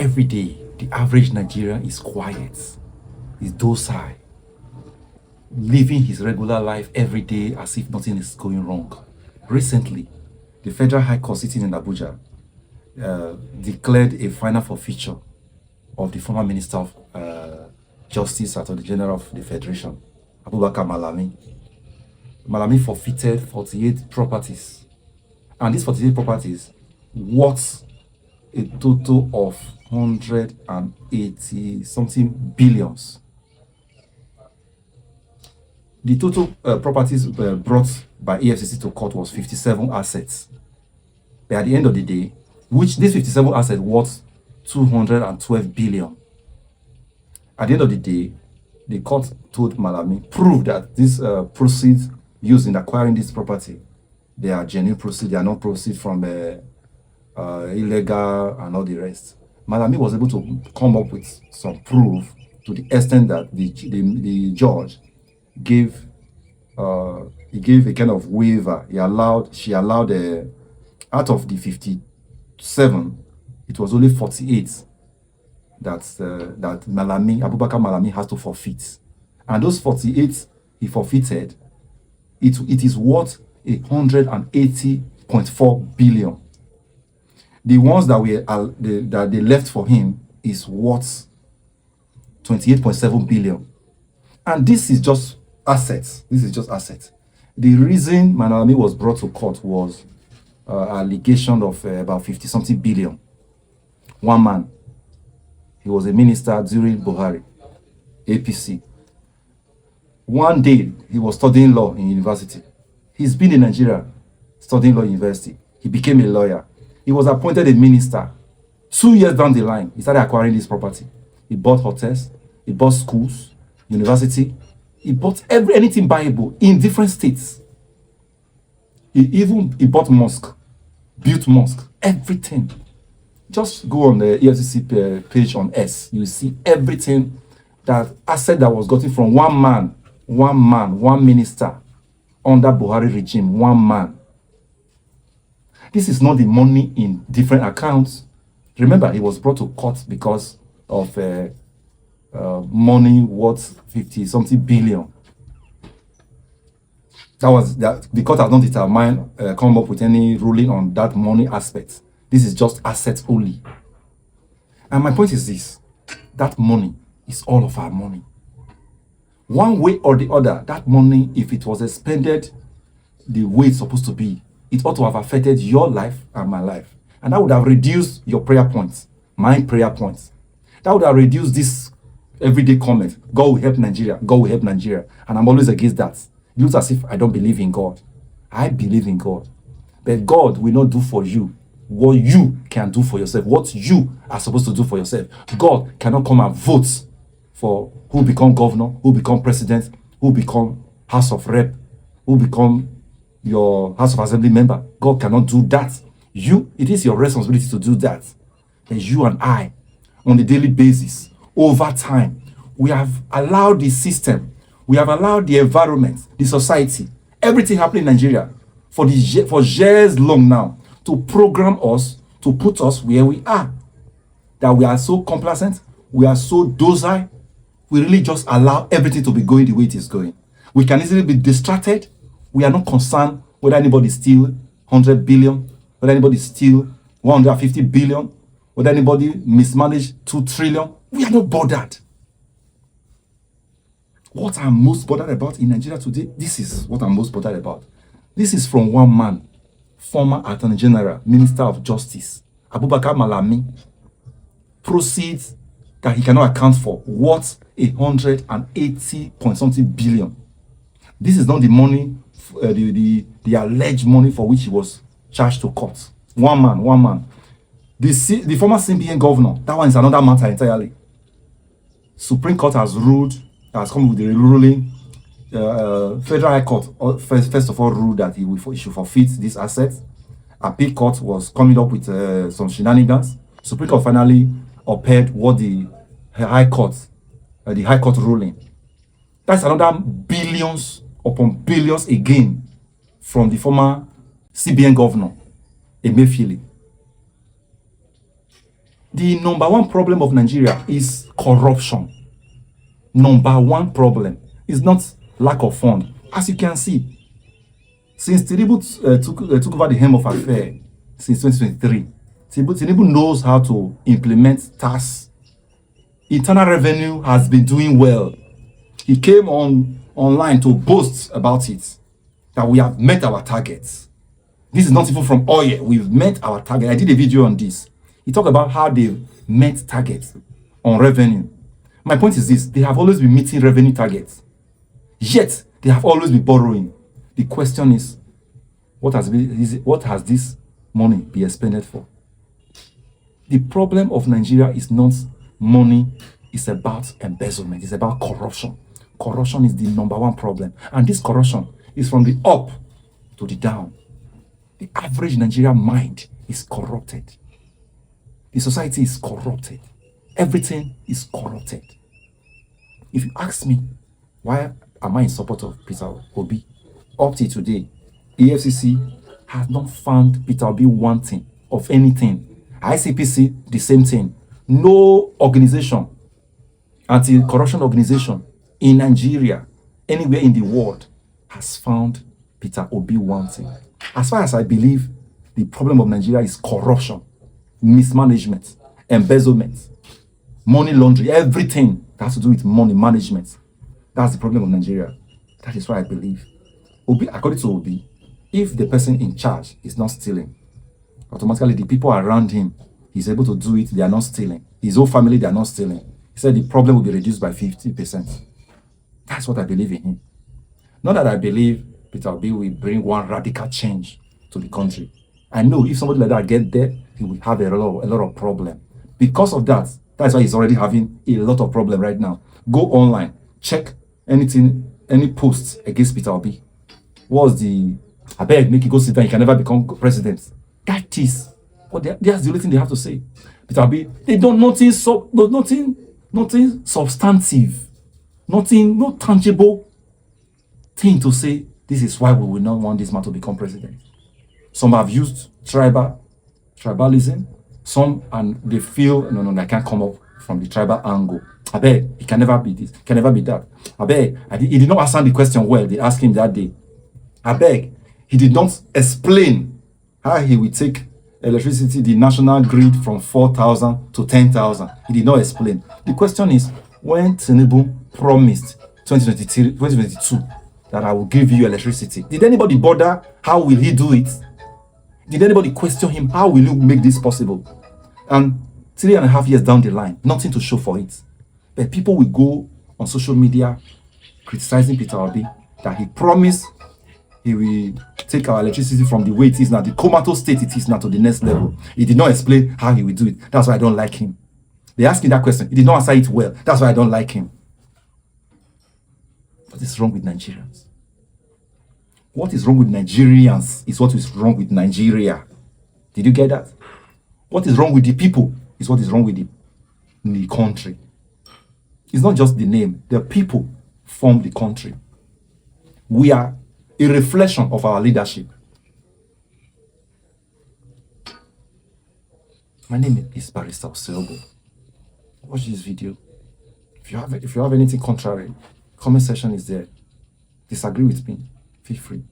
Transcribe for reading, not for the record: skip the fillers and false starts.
every day, the average Nigerian is quiet, is docile, living his regular life every day as if nothing is going wrong. Recently, the Federal High Court sitting in Abuja declared a final forfeiture of the former Minister of Justice, Attorney General of the Federation, Abubakar Malami. Malami forfeited 48 properties, and these 48 properties worth a total of 180 something billions. The total properties brought by EFCC to court was 57 assets. But at the end of the day, which these 57 assets worth 212 billion. At the end of the day, the court told Malami, prove that these proceeds used in acquiring this property, they are genuine proceeds, they are not proceeds from illegal and all the rest. Malami was able to come up with some proof to the extent that the judge gave he gave a kind of waiver. She allowed out of the 57, it was only 48 that Abubakar Malami has to forfeit, and those 48 he forfeited, it is worth 180.4 billion. The ones that they left for him is worth 28.7 billion, and this is just assets. This is just assets. The reason Malami was brought to court was allegation of about 50 something billion. One man, he was a minister during Buhari, APC. One day, he was studying law in university. He's been in Nigeria studying law in university. He became a lawyer. He was appointed a minister. 2 years down the line, he started acquiring this property. He bought hotels, he bought schools, university. He bought anything buyable in different states. He bought mosque, built mosque, everything. Just go on the EFCC page on S. You see everything, that asset that was gotten from one minister under Buhari regime, one man. This is not the money in different accounts. Remember, he was brought to court because of money worth 50 something billion. The court has not determined, come up with any ruling on that money aspect. This is just assets only. And my point is this: that money is all of our money. One way or the other, that money, if it was expended the way it's supposed to be, it ought to have affected your life and my life. And that would have reduced your prayer points, my prayer points. That would have reduced this everyday comment: God will help Nigeria, God will help Nigeria. And I'm always against that. It looks as if I don't believe in God. I believe in God. But God will not do for you what you can do for yourself, what you are supposed to do for yourself. God cannot come and vote for who become governor, who become president, who become House of Rep, who become your House of Assembly member. God cannot do that. It is your responsibility to do that. And you and I, on a daily basis, over time, we have allowed the system, we have allowed the environment, the society, everything happening in Nigeria for years long now, to program us, to put us where we are. That we are so complacent, we are so docile, we really just allow everything to be going the way it is going. We can easily be distracted. We are not concerned whether anybody steal 100 billion, whether anybody steal 150 billion, whether anybody mismanage 2 trillion. We are not bothered. What I'm most bothered about in Nigeria today, this is what I'm most bothered about. This is from one man, former Attorney General, Minister of Justice, Abubakar Malami. Proceeds that he cannot account for, worth 180 point something billion. This is not the money, the alleged money for which he was charged to court. One man. The former CBN governor, that one is another matter entirely. Supreme Court has come with the ruling. Federal High Court first of all ruled that he should forfeit these assets. Appeal Court was coming up with some shenanigans. Supreme Court finally upheld what the High Court ruling. That's another billions upon billions again from the former CBN governor, Emefiele. The number one problem of Nigeria is corruption. Number one problem is not lack of fund. As you can see, since Tinubu took over the helm of affair since 2023, Tinubu knows how to implement tasks. Internal revenue has been doing well. He came online to boast about it, that we have met our targets. This is not even from oil. We've met our target. I did a video on this. He talked about how they've met targets on revenue. My point is this: they have always been meeting revenue targets, yet they have always been borrowing. The question is, what has this money been expended for? The problem of Nigeria is not money, it's about embezzlement, it's about corruption. Corruption is the number one problem, and this corruption is from the up to the down. The average Nigerian mind is corrupted. The society is corrupted. Everything is corrupted. If you ask me, why am I in support of Peter Obi? Up to today, EFCC has not found Peter Obi wanting of anything. ICPC, the same thing. No organization, anti-corruption organization in Nigeria, anywhere in the world, has found Peter Obi wanting. As far as I believe, the problem of Nigeria is corruption, mismanagement, embezzlement, money laundering, everything that has to do with money management. That's the problem of Nigeria. That is why I believe. Obi, according to Obi, if the person in charge is not stealing, automatically the people around him, he's able to do it, they are not stealing. His whole family, they are not stealing. He said the problem will be reduced by 50%. That's what I believe in him. Not that I believe Peter Obi will bring one radical change to the country. I know if somebody like that get there, he will have a lot of problem. Because of that, that's why he's already having a lot of problem right now. Go online, check anything, any posts against Peter Obi. What's the, I beg, make you go sit down, you can never become president. That is, but that's the only thing they have to say. Peter Obi, they don't nothing substantive, nothing, no tangible thing to say. This is why we will not want this man to become president. Some have used tribalism. Some, and they feel, no, I can't come up from the tribal angle. I beg, it can never be this, can never be that. I beg, he did not answer the question well. They asked him that day. I beg, he did not explain how he will take electricity, the national grid, from 4,000 to 10,000. He did not explain. The question is, when Tinubu promised 2022 that I will give you electricity, did anybody bother? How will he do it? Did anybody question him? How will you make this possible? And 3.5 years down the line, nothing to show for it. But people will go on social media criticizing Peter Obi that he promised he will take our electricity from the way it is now, the comatose state it is now, to the next level. He did not explain how he will do it. That's why I don't like him. They asked me that question. He did not answer it well. That's why I don't like him. What is wrong with Nigerians? What is wrong with Nigerians is what is wrong with Nigeria. Did you get that? What is wrong with the people is what is wrong with the country. It's not just the name. The people form the country. We are a reflection of our leadership. My name is Barrister Oseogo. Watch this video. If you have anything contrary, comment section is there. Disagree with me, feel free.